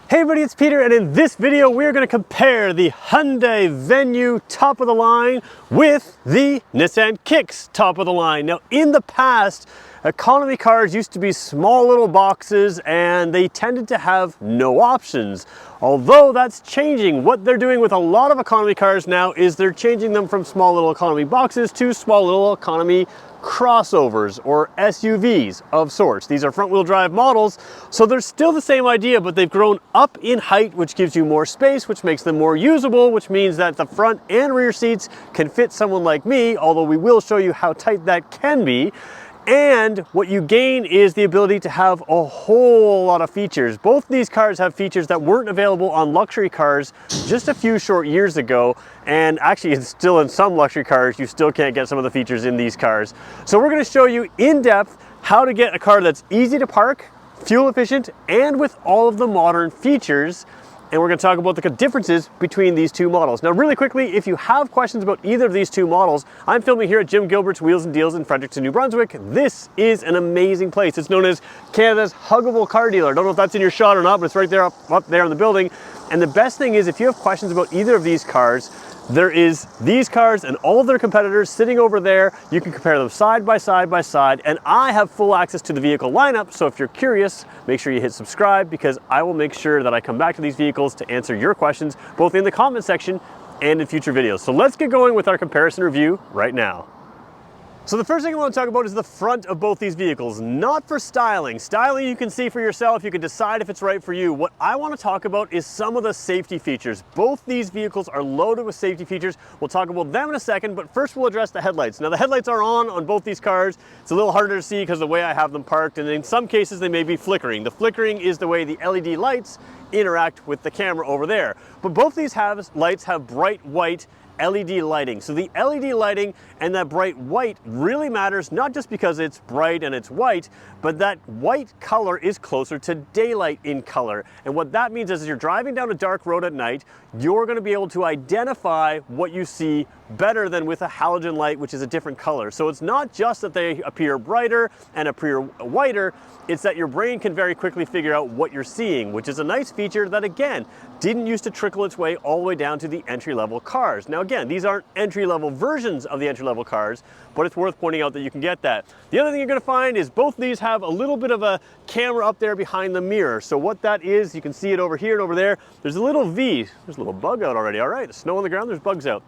Hey everybody, it's Peter, and in this video we're going to compare the Hyundai Venue top of the line with the Nissan Kicks top of the line. Now in the past, economy cars used to be small little boxes and they tended to have no options. Although that's changing. What they're doing with a lot of economy cars now is they're changing them from small little economy boxes to small little economy crossovers or SUVs of sorts. These are front wheel drive models, so they're still the same idea, but they've grown up in height, which gives you more space, which makes them more usable, which means that the front and rear seats can fit someone like me, although we will show you how tight that can be. And what you gain is the ability to have a whole lot of features. Both these cars have features that weren't available on luxury cars just a few short years ago. And actually, it's still in some luxury cars, you still can't get some of the features in these cars. So we're going to show you in depth how to get a car that's easy to park, fuel efficient, and with all of the modern features. And we're going to talk about the differences between these two models. Now really quickly, if you have questions about either of these two models, I'm filming here at Jim Gilbert's Wheels and Deals in Fredericton, New Brunswick. This is an amazing place. It's known as Canada's huggable car dealer. I don't know if that's in your shot or not, but it's right there up there in the building. And the best thing is, if you have questions about either of these cars, there is these cars and all of their competitors sitting over there. You can compare them side by side by side, and I have full access to the vehicle lineup. So if you're curious, make sure you hit subscribe, because I will make sure that I come back to these vehicles to answer your questions, both in the comment section and in future videos. So let's get going with our comparison review right now. So the first thing I want to talk about is the front of both these vehicles, not for styling. Styling you can see for yourself, you can decide if it's right for you. What I want to talk about is some of the safety features. Both these vehicles are loaded with safety features. We'll talk about them in a second, but first we'll address the headlights. Now the headlights are on both these cars. It's a little harder to see because of the way I have them parked, and in some cases they may be flickering. The flickering is the way the LED lights interact with the camera over there. But both these lights have bright white LED lighting. So the LED lighting and that bright white really matters, not just because it's bright and it's white, but that white color is closer to daylight in color. And what that means is, as you're driving down a dark road at night, you're going to be able to identify what you see better than with a halogen light, which is a different color. So it's not just that they appear brighter and appear whiter, it's that your brain can very quickly figure out what you're seeing, which is a nice feature that, again, didn't used to trickle its way all the way down to the entry-level cars. Now again, these aren't entry-level versions of the entry-level cars, but it's worth pointing out that you can get that. The other thing you're going to find is both these have a little bit of a camera up there behind the mirror. So what that is, you can see it over here and over there. There's a little V. There's a little bug out already. All right, snow on the ground, there's bugs out.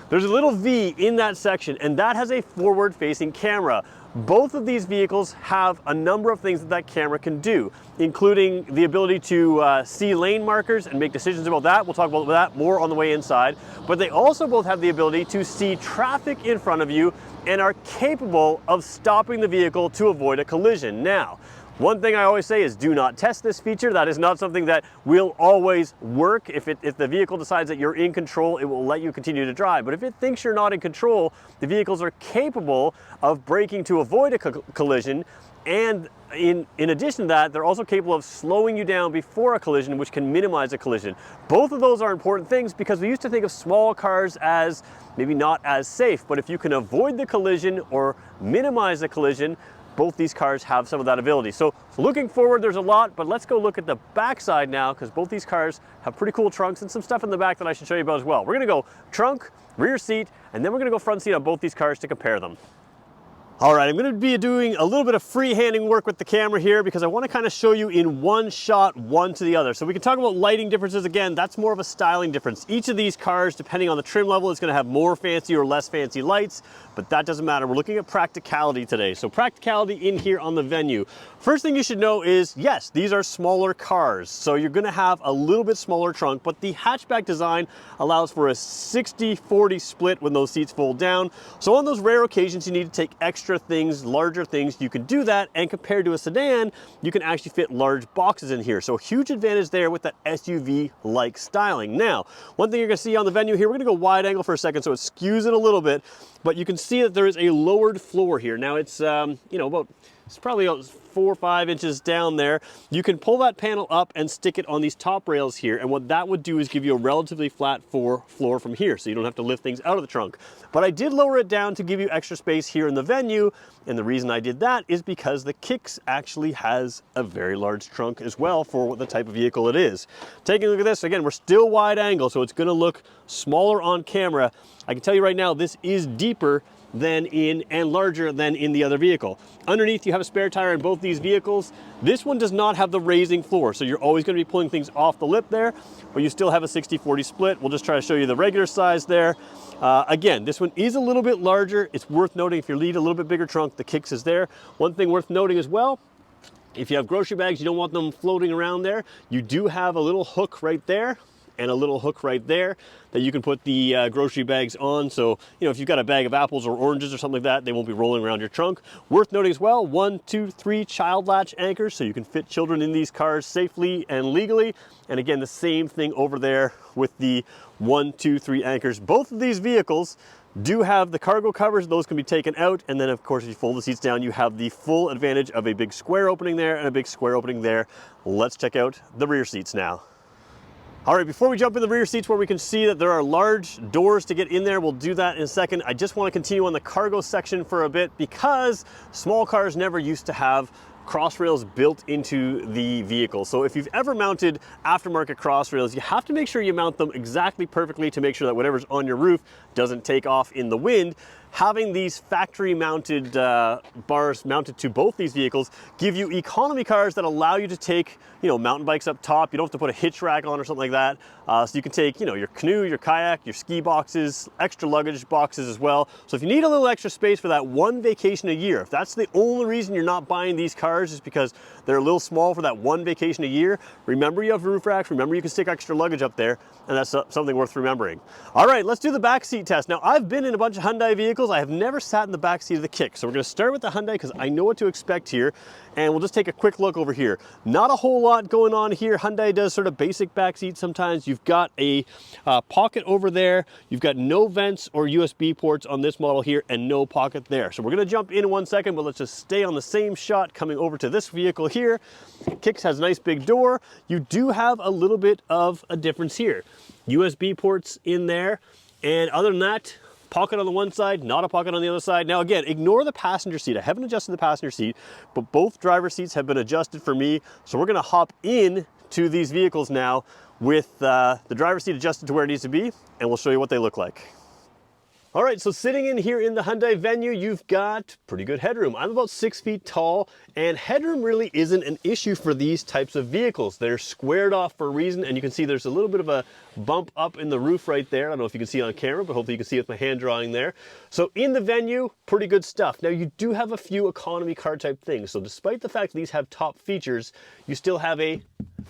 There's a little V in that section, and that has a forward-facing camera. Both of these vehicles have a number of things that camera can do, including the ability to see lane markers and make decisions about that. We'll talk about that more on the way inside. But they also both have the ability to see traffic in front of you and are capable of stopping the vehicle to avoid a collision. Now, one thing I always say is, do not test this feature. That is not something that will always work. If the vehicle decides that you're in control, it will let you continue to drive. But if it thinks you're not in control, the vehicles are capable of braking to avoid a collision. And in addition to that, they're also capable of slowing you down before a collision, which can minimize a collision. Both of those are important things, because we used to think of small cars as maybe not as safe. But if you can avoid the collision or minimize the collision, both these cars have some of that ability. So looking forward, there's a lot, but let's go look at the back side now, because both these cars have pretty cool trunks and some stuff in the back that I should show you about as well. We're going to go trunk, rear seat, and then we're going to go front seat on both these cars to compare them. All right, I'm going to be doing a little bit of freehanding work with the camera here, because I want to kind of show you in one shot, one to the other. So we can talk about lighting differences. Again, that's more of a styling difference. Each of these cars, depending on the trim level, is going to have more fancy or less fancy lights, but that doesn't matter. We're looking at practicality today. So practicality in here on the Venue. First thing you should know is, yes, these are smaller cars. So you're going to have a little bit smaller trunk, but the hatchback design allows for a 60-40 split when those seats fold down. So on those rare occasions you need to take extra things, larger things, you can do that. And compared to a sedan, you can actually fit large boxes in here. So huge advantage there with that SUV-like styling. Now, one thing you're going to see on the Venue here, we're going to go wide angle for a second so it skews it a little bit, but you can see that there is a lowered floor here. Now it's, you know, about It's probably 4 or 5 inches down there. You can pull that panel up and stick it on these top rails here, and what that would do is give you a relatively flat floor from here, so you don't have to lift things out of the trunk. But I did lower it down to give you extra space here in the Venue, and the reason I did that is because the Kicks actually has a very large trunk as well for the type of vehicle it is. Taking a look at this, again, we're still wide angle, so it's gonna look smaller on camera. I can tell you right now, this is deeper than in and larger than in the other vehicle. Underneath you have a spare tire in both these vehicles. This one does not have the raising floor, so you're always going to be pulling things off the lip there, but you still have a 60-40 split. We'll just try to show you the regular size there. Again, this one is a little bit larger. It's worth noting if you need a little bit bigger trunk, the Kicks is there. One thing worth noting as well, if you have grocery bags, you don't want them floating around there, you do have a little hook right there and a little hook right there that you can put the grocery bags on. So, you know, if you've got a bag of apples or oranges or something like that, they won't be rolling around your trunk. Worth noting as well, 1, 2, 3 child latch anchors, so you can fit children in these cars safely and legally. And again, the same thing over there with the 1, 2, 3 anchors. Both of these vehicles do have the cargo covers. Those can be taken out, and then of course if you fold the seats down, you have the full advantage of a big square opening there and a big square opening there. Let's check out the rear seats now. All right, before we jump in the rear seats where we can see that there are large doors to get in there, we'll do that in a second. I just want to continue on the cargo section for a bit because small cars never used to have cross rails built into the vehicle. So if you've ever mounted aftermarket cross rails, you have to make sure you mount them exactly perfectly to make sure that whatever's on your roof doesn't take off in the wind. Having these factory mounted bars mounted to both these vehicles give you economy cars that allow you to take, you know, mountain bikes up top. You don't have to put a hitch rack on or something like that. So you can take, you know, your canoe, your kayak, your ski boxes, extra luggage boxes as well. So if you need a little extra space for that one vacation a year, if that's the only reason you're not buying these cars is because they're a little small for that one vacation a year, remember you have roof racks, remember you can stick extra luggage up there, and that's something worth remembering. All right, let's do the back seat test. Now, I've been in a bunch of Hyundai vehicles. I have never sat in the back seat of the Kicks. So we're gonna start with the Hyundai because I know what to expect here, and we'll just take a quick look over here. Not a whole lot going on here. Hyundai does sort of basic back seats sometimes. You've got a pocket over there. You've got no vents or USB ports on this model here and no pocket there. So we're gonna jump in 1 second, but let's just stay on the same shot coming over to this vehicle here. Kicks has a nice big door. You do have a little bit of a difference here. USB ports in there, and other than that, pocket on the one side, not a pocket on the other side. Now again, ignore the passenger seat. I haven't adjusted the passenger seat, but both driver seats have been adjusted for me. So we're gonna hop in to these vehicles now with the driver's seat adjusted to where it needs to be, and we'll show you what they look like. All right, so sitting in here in the Hyundai Venue, you've got pretty good headroom. I'm about 6 feet tall, and headroom really isn't an issue for these types of vehicles. They're squared off for a reason, and you can see there's a little bit of a bump up in the roof right there. I don't know if you can see on camera, but hopefully you can see it with my hand drawing there. So in the Venue, pretty good stuff. Now you do have a few economy car type things. So despite the fact that these have top features, you still have a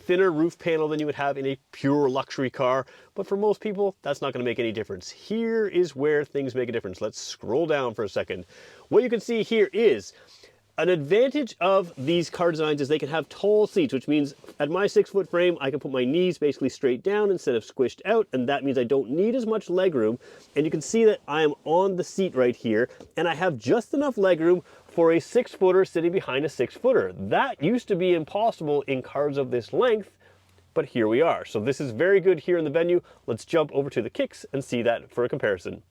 thinner roof panel than you would have in a pure luxury car, but for most people that's not going to make any difference. Here is where things make a difference. Let's scroll down for a second. What you can see here is an advantage of these car designs is they can have tall seats, which means at my 6-foot frame I can put my knees basically straight down instead of squished out, and that means I don't need as much leg room. And you can see that I am on the seat right here, and I have just enough leg room for a 6-footer sitting behind a 6-footer. That used to be impossible in cars of this length, but here we are. So this is very good here in the Venue. Let's jump over to the Kicks and see that for a comparison.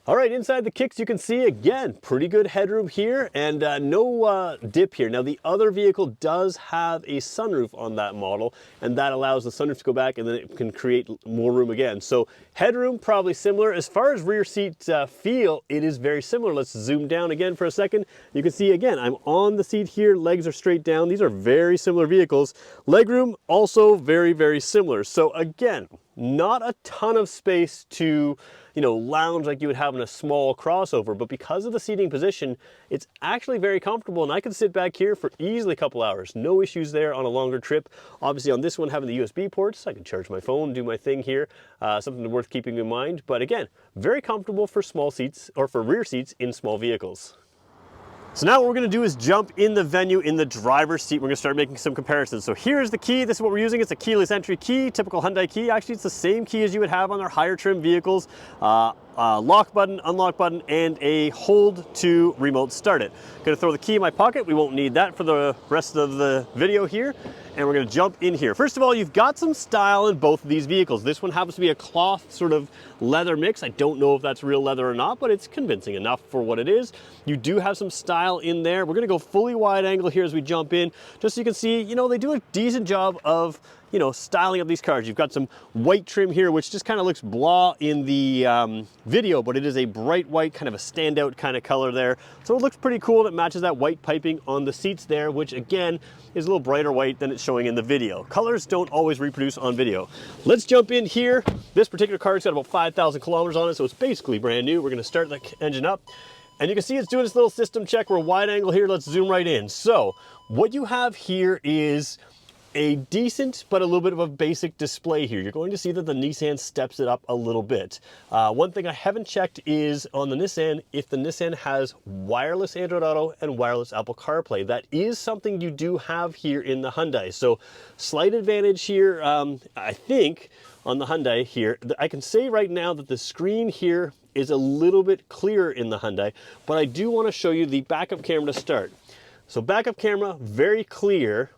All right, inside the Kicks, you can see, again, pretty good headroom here and no dip here. Now, the other vehicle does have a sunroof on that model, and that allows the sunroof to go back and then it can create more room again. So headroom, probably similar. As far as rear seat feel, it is very similar. Let's zoom down again for a second. You can see, again, I'm on the seat here. Legs are straight down. These are very similar vehicles. Legroom, also very, very similar. So again, not a ton of space to, you know, lounge like you would have in a small crossover, but because of the seating position, it's actually very comfortable, and I can sit back here for easily a couple hours. No issues there on a longer trip. Obviously on this one, having the USB ports, I can charge my phone, do my thing here, something worth keeping in mind. But again, very comfortable for small seats or for rear seats in small vehicles. So now what we're going to do is jump in the Venue in the driver's seat. We're going to start making some comparisons. So here's the key. This is what we're using. It's a keyless entry key, typical Hyundai key. Actually, it's the same key as you would have on our higher trim vehicles. lock button, unlock button, and a hold to remote start it. Gonna throw the key in my pocket. We won't need that for the rest of the video here. And we're gonna jump in here. First of all, you've got some style in both of these vehicles. This one happens to be a cloth sort of leather mix. I don't know if that's real leather or not, but it's convincing enough for what it is. You do have some style in there. We're gonna go fully wide angle here as we jump in, just so you can see, you know, they do a decent job of, you know, styling up these cars. You've got some white trim here, which just kind of looks blah in the video, but it is a bright white, kind of a standout kind of color there. So it looks pretty cool. It matches that white piping on the seats there, which again, is a little brighter white than it's showing in the video. Colors don't always reproduce on video. Let's jump in here. This particular car's got about 5,000 kilometers on it, so it's basically brand new. We're gonna start the engine up. And you can see it's doing this little system check. We're wide angle here. Let's zoom right in. So what you have here is a decent, but a little bit of a basic display here. You're going to see that the Nissan steps it up a little bit. One thing I haven't checked is on the Nissan, if the Nissan has wireless Android Auto and wireless Apple CarPlay. That is something you do have here in the Hyundai. So slight advantage here, I think, on the Hyundai here. I can say right now that the screen here is a little bit clearer in the Hyundai, but I do want to show you the backup camera to start. So backup camera, very clear,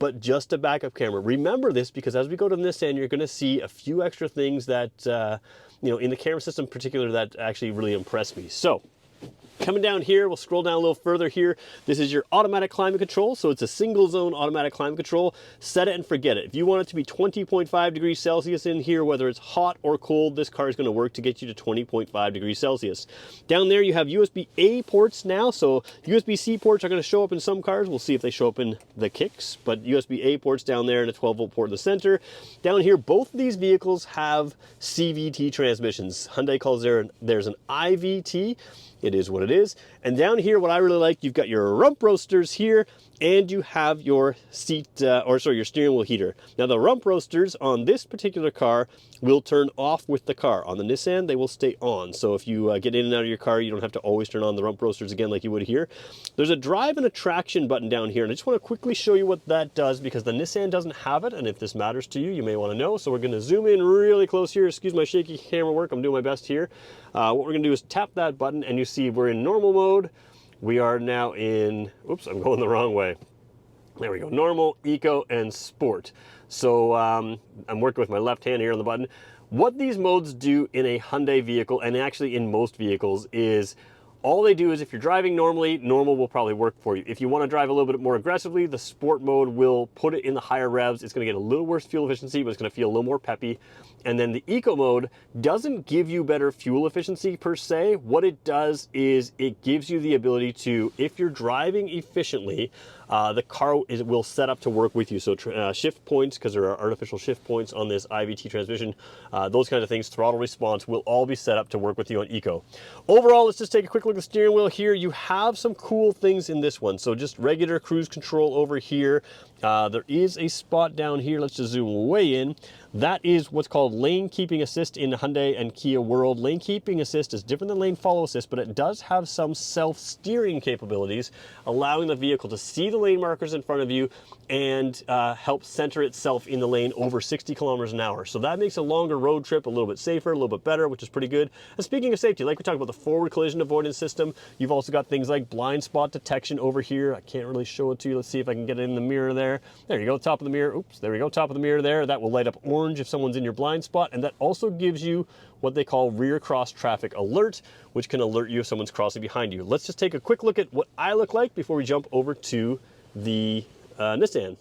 but just a backup camera. Remember this, because as we go to Nissan, you're gonna see a few extra things that, you know, in the camera system in particular that actually really impressed me. So, coming down here, we'll scroll down a little further here. This is your automatic climate control. So it's a single zone automatic climate control. Set it and forget it. If you want it to be 20.5 degrees Celsius in here, whether it's hot or cold, this car is gonna work to get you to 20.5 degrees Celsius. Down there, you have USB-A ports now. So USB-C ports are gonna show up in some cars. We'll see if they show up in the Kicks, but USB-A ports down there and a 12-volt port in the center. Down here, both of these vehicles have CVT transmissions. Hyundai calls there's an IVT. It is what it is. And down here, what I really like, you've got your rump roasters here, and you have your your steering wheel heater. Now the rump roasters on this particular car will turn off with the car. On the Nissan, they will stay on. So if you get in and out of your car, you don't have to always turn on the rump roasters again like you would here. There's a drive and a traction button down here, and I just want to quickly show you what that does, because the Nissan doesn't have it, and if this matters to you, you may want to know. So we're going to zoom in really close here. Excuse my shaky camera work. I'm doing my best here. What we're going to do is tap that button, and you see we're in normal mode. We are now in, oops, I'm going the wrong way. There we go, normal, eco, and sport. So I'm working with my left hand here on the button. What these modes do in a Hyundai vehicle, and actually in most vehicles, is all they do is if you're driving normally, normal will probably work for you. If you want to drive a little bit more aggressively, the sport mode will put it in the higher revs. It's going to get a little worse fuel efficiency, but it's going to feel a little more peppy. And then the eco mode doesn't give you better fuel efficiency per se. What it does is it gives you the ability to, if you're driving efficiently, the car will set up to work with you. So shift points, because there are artificial shift points on this IVT transmission, those kinds of things, throttle response will all be set up to work with you on eco. Overall, let's just take a quick look at the steering wheel here. You have some cool things in this one. So just regular cruise control over here. There is a spot down here. Let's just zoom way in. That is what's called lane keeping assist in Hyundai and Kia world. Lane keeping assist is different than lane follow assist, but it does have some self-steering capabilities, allowing the vehicle to see the lane markers in front of you and help center itself in the lane over 60 kilometers an hour. So that makes a longer road trip a little bit safer, a little bit better, which is pretty good. And speaking of safety, like we talked about the forward collision avoidance system, you've also got things like blind spot detection over here. I can't really show it to you. Let's see if I can get it in the mirror there. There you go, top of the mirror. Oops, there we go, top of the mirror there. That will light up orange if someone's in your blind spot, and that also gives you what they call rear cross traffic alert, which can alert you if someone's crossing behind you. Let's just take a quick look at what I look like before we jump over to the Nissan.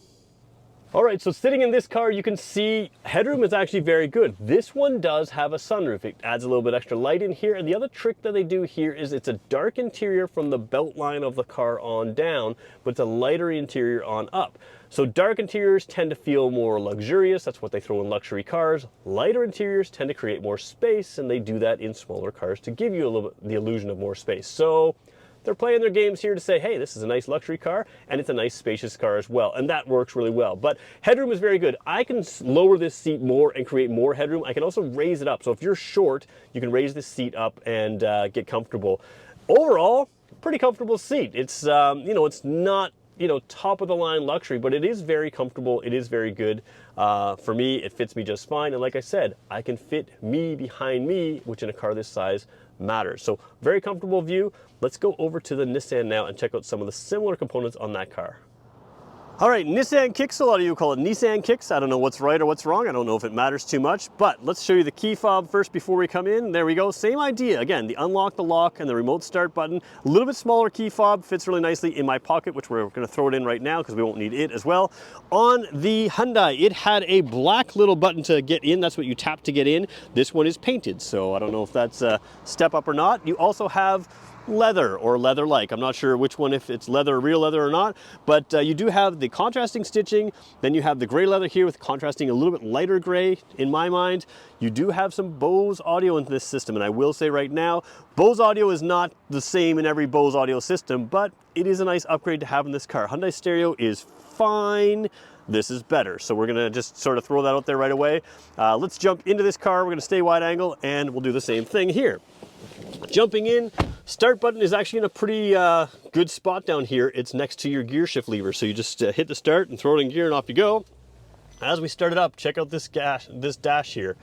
All right, so sitting in this car, you can see headroom is actually very good. This one does have a sunroof. It adds a little bit extra light in here. And the other trick that they do here is it's a dark interior from the belt line of the car on down, but it's a lighter interior on up. So dark interiors tend to feel more luxurious. That's what they throw in luxury cars. Lighter interiors tend to create more space, and they do that in smaller cars to give you a little bit the illusion of more space. So they're playing their games here to say, hey, this is a nice luxury car, and it's a nice spacious car as well, and that works really well. But headroom is very good. I can lower this seat more and create more headroom. I can also raise it up. So if you're short, you can raise this seat up and get comfortable. Overall, pretty comfortable seat. It's, you know, it's not you know, top of the line luxury, but it is very comfortable. It is very good. For me, it fits me just fine. And like I said, I can fit me behind me, which in a car this size matters. So very comfortable view. Let's go over to the Nissan now and check out some of the similar components on that car. All right, Nissan Kicks, a lot of you call it Nissan Kicks. I don't know what's right or what's wrong. I don't know if it matters too much, but let's show you the key fob first before we come in. There we go, same idea. Again, the unlock, the lock, and the remote start button. A little bit smaller key fob, fits really nicely in my pocket, which we're gonna throw it in right now because we won't need it as well. On the Hyundai, it had a black little button to get in. That's what you tap to get in. This one is painted, so I don't know if that's a step up or not. You also have leather or leather-like. I'm not sure which one, if it's leather, real leather or not, but you do have the contrasting stitching. Then you have the gray leather here with contrasting a little bit lighter gray in my mind. You do have some Bose audio in this system, and I will say right now, Bose audio is not the same in every Bose audio system, but it is a nice upgrade to have in this car. Hyundai stereo is fine. This is better. So we're gonna just sort of throw that out there right away. Let's jump into this car. We're gonna stay wide angle and we'll do the same thing here. Jumping in, start button is actually in a pretty good spot down here. It's next to your gear shift lever. So you just hit the start and throw it in gear and off you go. As we start it up, check out this dash here.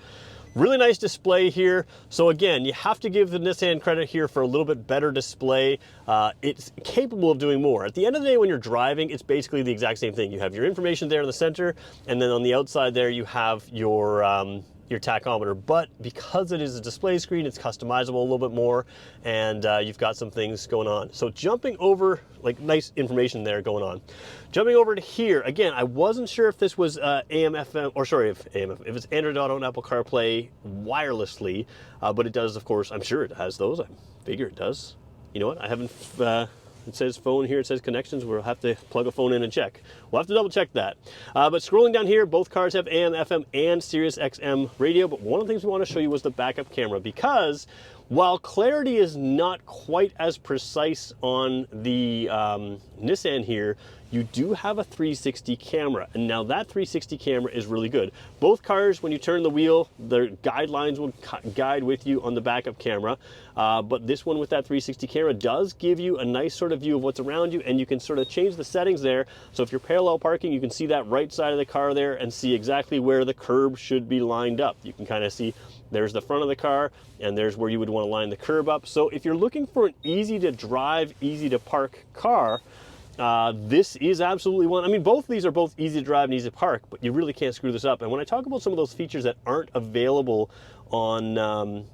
Really nice display here. So again, you have to give the Nissan credit here for a little bit better display. It's capable of doing more. At the end of the day, when you're driving, it's basically the exact same thing. You have your information there in the center, and then on the outside there, you have your tachometer, but because it is a display screen, it's customizable a little bit more, and you've got some things going on. So jumping over, like nice information there going on. Jumping over to here, again, I wasn't sure if this was AM, FM, or sorry, if it's Android Auto and Apple CarPlay wirelessly, but it does, of course. I'm sure it has those. I figure it does. You know what? I haven't. It says phone here, it says connections. We'll have to plug a phone in and check. We'll have to double check that. But scrolling down here, both cars have AM, FM, and Sirius XM radio. But one of the things we want to show you was the backup camera, because while clarity is not quite as precise on the Nissan here, you do have a 360 camera. And now that 360 camera is really good. Both cars, when you turn the wheel, their guidelines will guide with you on the backup camera. But this one with that 360 camera does give you a nice sort of view of what's around you, and you can sort of change the settings there. So if you're parallel parking, you can see that right side of the car there and see exactly where the curb should be lined up. You can kind of see there's the front of the car, and there's where you would want to line the curb up. So if you're looking for an easy to drive, easy to park car, this is absolutely one. I mean, both of these are both easy to drive and easy to park, but you really can't screw this up. And when I talk about some of those features that aren't available on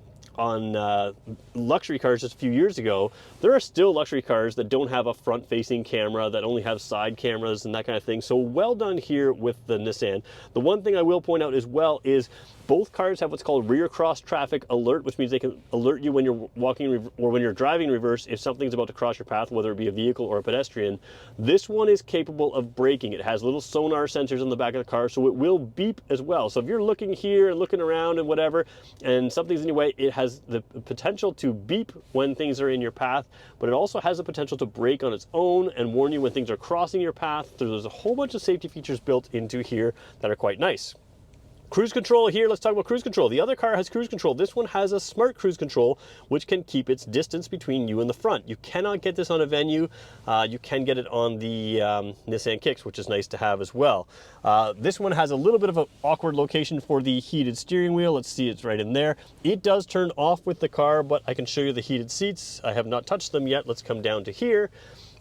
luxury cars just a few years ago, there are still luxury cars that don't have a front-facing camera, that only have side cameras and that kind of thing. So well done here with the Nissan. The one thing I will point out as well is both cars have what's called rear cross traffic alert, which means they can alert you when you're walking or when you're driving in reverse if something's about to cross your path, whether it be a vehicle or a pedestrian. This one is capable of braking. It has little sonar sensors on the back of the car, so it will beep as well. So if you're looking here and looking around and whatever, and something's in your way, it has the potential to beep when things are in your path, but it also has the potential to brake on its own and warn you when things are crossing your path. So there's a whole bunch of safety features built into here that are quite nice. Cruise control here, let's talk about cruise control. The other car has cruise control. This one has a smart cruise control, which can keep its distance between you and the front. You cannot get this on a Venue. You can get it on the Nissan Kicks, which is nice to have as well. This one has a little bit of an awkward location for the heated steering wheel. Let's see, it's right in there. It does turn off with the car, but I can show you the heated seats. I have not touched them yet. Let's come down to here.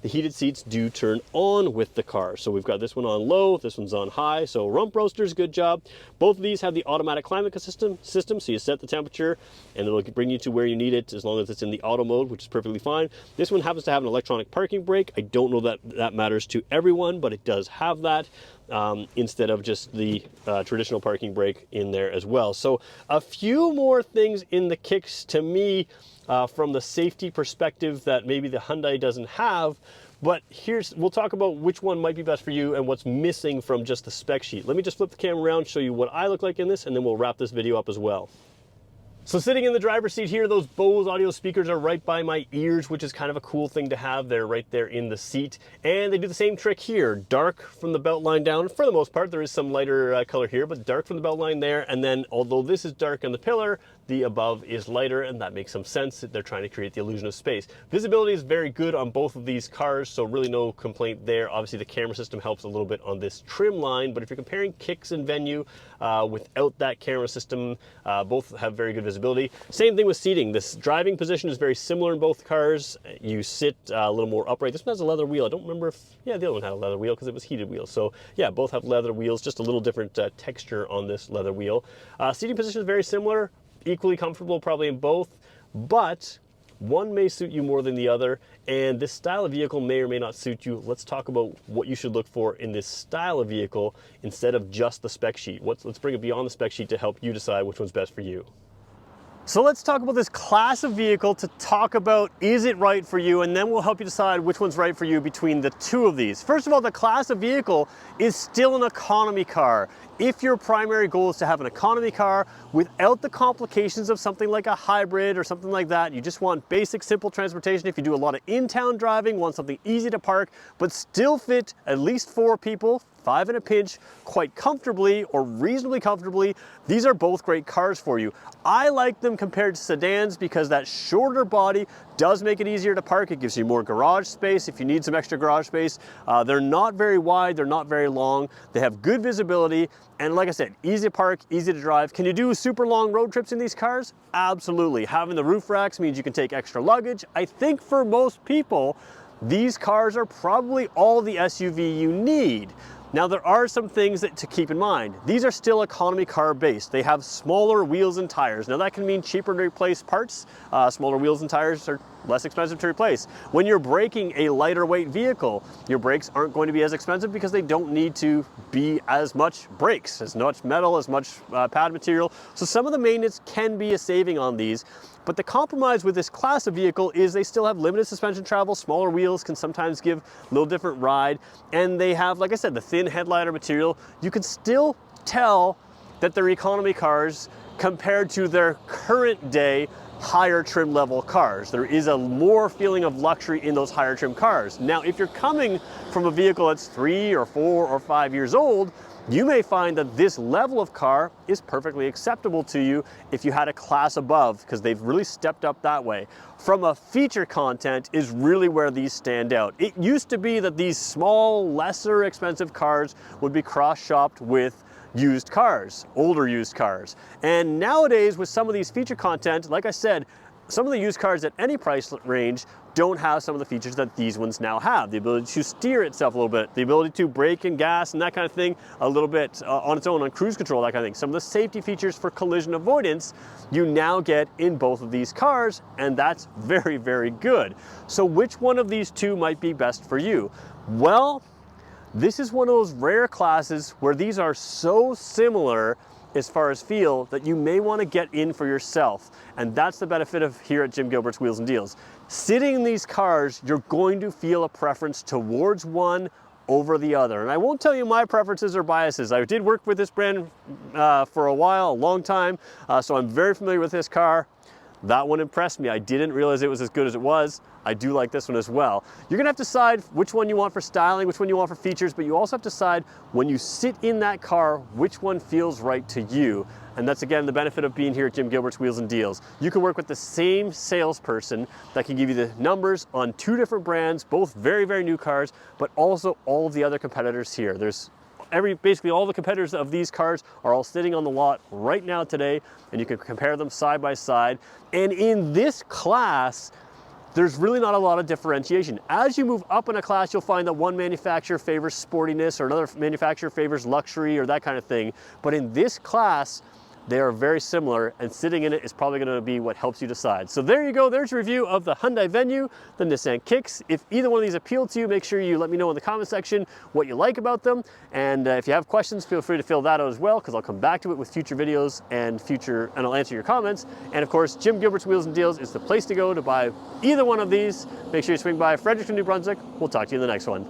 The heated seats do turn on with the car. So we've got this one on low, this one's on high. So rump roasters, good job. Both of these have the automatic climate system, so you set the temperature and it'll bring you to where you need it as long as it's in the auto mode, which is perfectly fine. This one happens to have an electronic parking brake. I don't know that that matters to everyone, but it does have that. Instead of just the traditional parking brake in there as well. So a few more things in the Kicks to me from the safety perspective that maybe the Hyundai doesn't have, but we'll talk about which one might be best for you and what's missing from just the spec sheet. Let me just flip the camera around, show you what I look like in this, and then we'll wrap this video up as well. So sitting in the driver's seat here, those Bose audio speakers are right by my ears, which is kind of a cool thing to have. They're right there in the seat. And they do the same trick here. Dark from the belt line down. For the most part, there is some lighter color here, but dark from the belt line there. And then although this is dark on the pillar, the above is lighter, and that makes some sense. They're trying to create the illusion of space. Visibility is very good on both of these cars, so really no complaint there. Obviously the camera system helps a little bit on this trim line, but if you're comparing Kicks and Venue without that camera system, both have very good visibility. Same thing with seating. This driving position is very similar in both cars. You sit a little more upright. This one has a leather wheel. I don't remember if, yeah, the other one had a leather wheel because it was heated wheels. So yeah, both have leather wheels, just a little different texture on this leather wheel. Seating position is very similar. Equally comfortable probably in both, but one may suit you more than the other, and this style of vehicle may or may not suit you. Let's talk about what you should look for in this style of vehicle instead of just the spec sheet. Let's bring it beyond the spec sheet to help you decide which one's best for you. So let's talk about this class of vehicle to talk about, is it right for you? And then we'll help you decide which one's right for you between the two of these. First of all, the class of vehicle is still an economy car. If your primary goal is to have an economy car without the complications of something like a hybrid or something like that, you just want basic, simple transportation. If you do a lot of in-town driving, want something easy to park, but still fit at least 4 people, 5 in a pinch, quite comfortably or reasonably comfortably, these are both great cars for you. I like them compared to sedans because that shorter body does make it easier to park. It gives you more garage space if you need some extra garage space. They're not very wide, they're not very long. They have good visibility, and like I said, easy to park, easy to drive. Can you do super long road trips in these cars? Absolutely. Having the roof racks means you can take extra luggage. I think for most people, these cars are probably all the SUV you need. Now there are some things to keep in mind. These are still economy car based. They have smaller wheels and tires. Now that can mean cheaper to replace parts. Smaller wheels and tires are less expensive to replace. When you're braking a lighter weight vehicle, your brakes aren't going to be as expensive because they don't need to be as much brakes, as much metal, as much pad material. So some of the maintenance can be a saving on these. But the compromise with this class of vehicle is they still have limited suspension travel, smaller wheels can sometimes give a little different ride, and they have, like I said, the thin headliner material. You can still tell that they're economy cars compared to their current day higher trim level cars. There is a more feeling of luxury in those higher trim cars. Now, if you're coming from a vehicle that's 3 or 4 or 5 years old, you may find that this level of car is perfectly acceptable to you if you had a class above, because they've really stepped up that way. From a feature content is really where these stand out. It used to be that these small, lesser expensive cars would be cross-shopped with used cars, older used cars. And nowadays with some of these feature content, like I said, some of the used cars at any price range don't have some of the features that these ones now have. The ability to steer itself a little bit, the ability to brake and gas and that kind of thing a little bit on its own, on cruise control, that kind of thing. Some of the safety features for collision avoidance you now get in both of these cars, and that's very, very good. So which one of these two might be best for you? Well, this is one of those rare classes where these are so similar as far as feel that you may want to get in for yourself. And that's the benefit of here at Jim Gilbert's Wheels and Deals. Sitting in these cars, you're going to feel a preference towards one over the other. And I won't tell you my preferences or biases. I did work with this brand for a while, a long time, so I'm very familiar with this car. That one impressed me. I didn't realize it was as good as it was. I do like this one as well. You're gonna have to decide which one you want for styling, which one you want for features, but you also have to decide when you sit in that car, which one feels right to you. And that's again the benefit of being here at Jim Gilbert's Wheels and Deals. You can work with the same salesperson that can give you the numbers on 2 different brands, both very, very new cars, but also all of the other competitors here. There's basically all the competitors of these cars are all sitting on the lot right now today, and you can compare them side by side. And in this class, there's really not a lot of differentiation. As you move up in a class, you'll find that one manufacturer favors sportiness or another manufacturer favors luxury or that kind of thing. But in this class, they are very similar, and sitting in it is probably going to be what helps you decide. So there you go, there's your review of the Hyundai Venue, the Nissan Kicks. If either one of these appealed to you, make sure you let me know in the comment section what you like about them. And if you have questions, feel free to fill that out as well, because I'll come back to it with future videos and I'll answer your comments. And of course, Jim Gilbert's Wheels and Deals is the place to go to buy either one of these. Make sure you swing by Fredericton, New Brunswick. We'll talk to you in the next one.